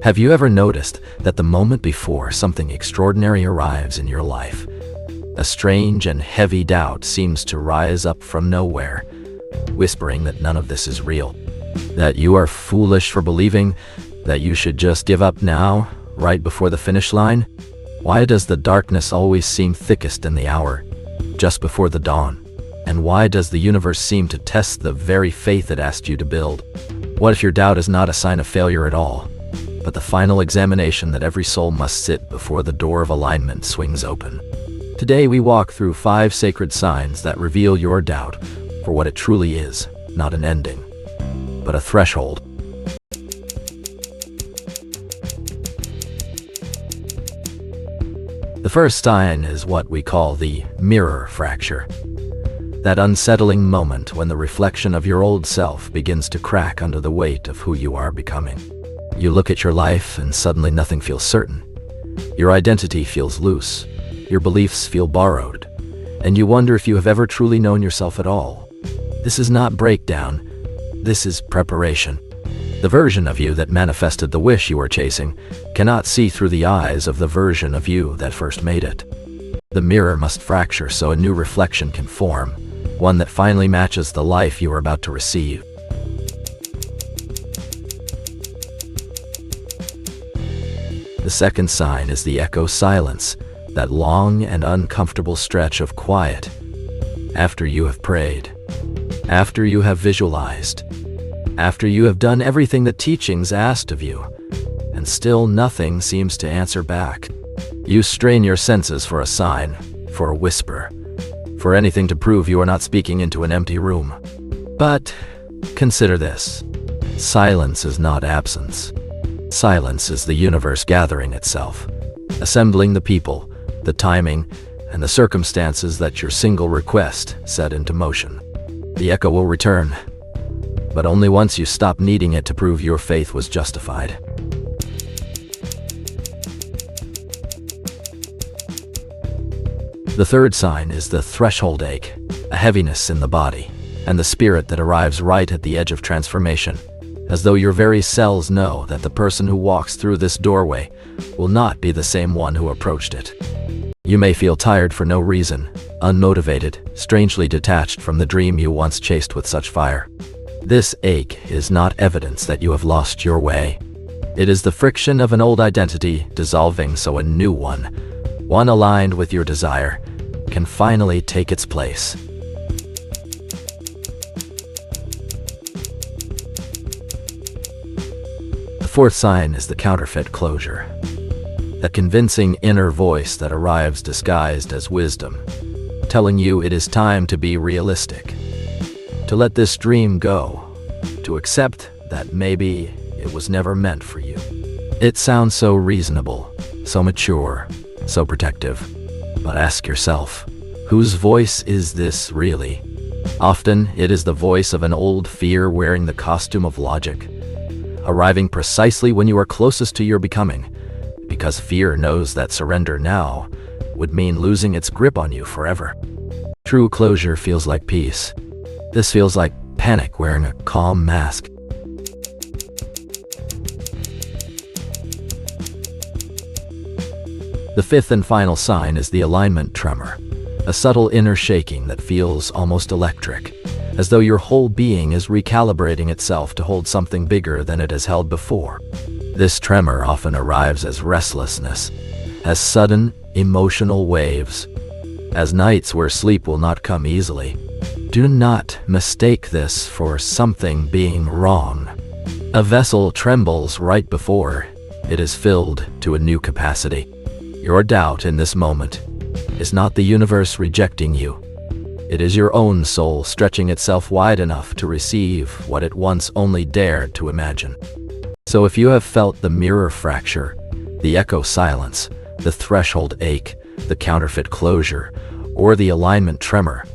Have you ever noticed that the moment before something extraordinary arrives in your life, a strange and heavy doubt seems to rise up from nowhere, whispering that none of this is real, that you are foolish for believing, that you should just give up now, right before the finish line? Why does the darkness always seem thickest in the hour, just before the dawn? And why does the universe seem to test the very faith it asked you to build? What if your doubt is not a sign of failure at all, but the final examination that every soul must sit before the door of alignment swings open? Today we walk through 5 sacred signs that reveal your doubt for what it truly is, not an ending, but a threshold. The first sign is what we call the mirror fracture. That unsettling moment when the reflection of your old self begins to crack under the weight of who you are becoming. You look at your life and suddenly nothing feels certain. Your identity feels loose. Your beliefs feel borrowed. And you wonder if you have ever truly known yourself at all. This is not breakdown. This is preparation. The version of you that manifested the wish you were chasing cannot see through the eyes of the version of you that first made it. The mirror must fracture so a new reflection can form, one that finally matches the life you are about to receive. The second sign is the echo silence, that long and uncomfortable stretch of quiet. After you have prayed, after you have visualized, after you have done everything the teachings asked of you, and still nothing seems to answer back. You strain your senses for a sign, for a whisper, for anything to prove you are not speaking into an empty room. But consider this. Silence is not absence. Silence is the universe gathering itself, assembling the people, the timing, and the circumstances that your single request set into motion. The echo will return, but only once you stop needing it to prove your faith was justified. The third sign is the threshold ache, a heaviness in the body, and the spirit that arrives right at the edge of transformation, as though your very cells know that the person who walks through this doorway will not be the same one who approached it. You may feel tired for no reason, unmotivated, strangely detached from the dream you once chased with such fire. This ache is not evidence that you have lost your way. It is the friction of an old identity dissolving so a new one aligned with your desire, can finally take its place. The fourth sign is the counterfeit closure. That convincing inner voice that arrives disguised as wisdom, telling you it is time to be realistic, to let this dream go, to accept that maybe it was never meant for you. It sounds so reasonable, so mature, so protective. But ask yourself, whose voice is this really? Often it is the voice of an old fear wearing the costume of logic, arriving precisely when you are closest to your becoming, because fear knows that surrender now would mean losing its grip on you forever. True closure feels like peace. This feels like panic wearing a calm mask. The fifth and final sign is the alignment tremor, a subtle inner shaking that feels almost electric, as though your whole being is recalibrating itself to hold something bigger than it has held before. This tremor often arrives as restlessness, as sudden emotional waves, as nights where sleep will not come easily. Do not mistake this for something being wrong. A vessel trembles right before it is filled to a new capacity. Your doubt in this moment is not the universe rejecting you. It is your own soul stretching itself wide enough to receive what it once only dared to imagine. So if you have felt the mirror fracture, the echo silence, the threshold ache, the counterfeit closure, or the alignment tremor,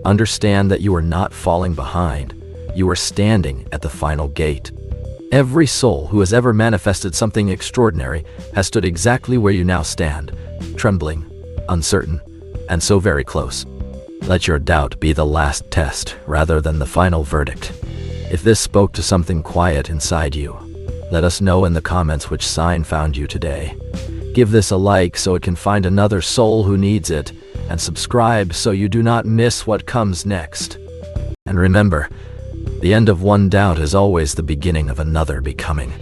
understand that you are not falling behind. You are standing at the final gate. Every soul who has ever manifested something extraordinary has stood exactly where you now stand, trembling, uncertain, and so very close. Let your doubt be the last test rather than the final verdict. If this spoke to something quiet inside you, Let us know in the comments which sign found you today. Give this a like so it can find another soul who needs it, and subscribe so you do not miss what comes next. And remember, the end of one doubt is always the beginning of another becoming.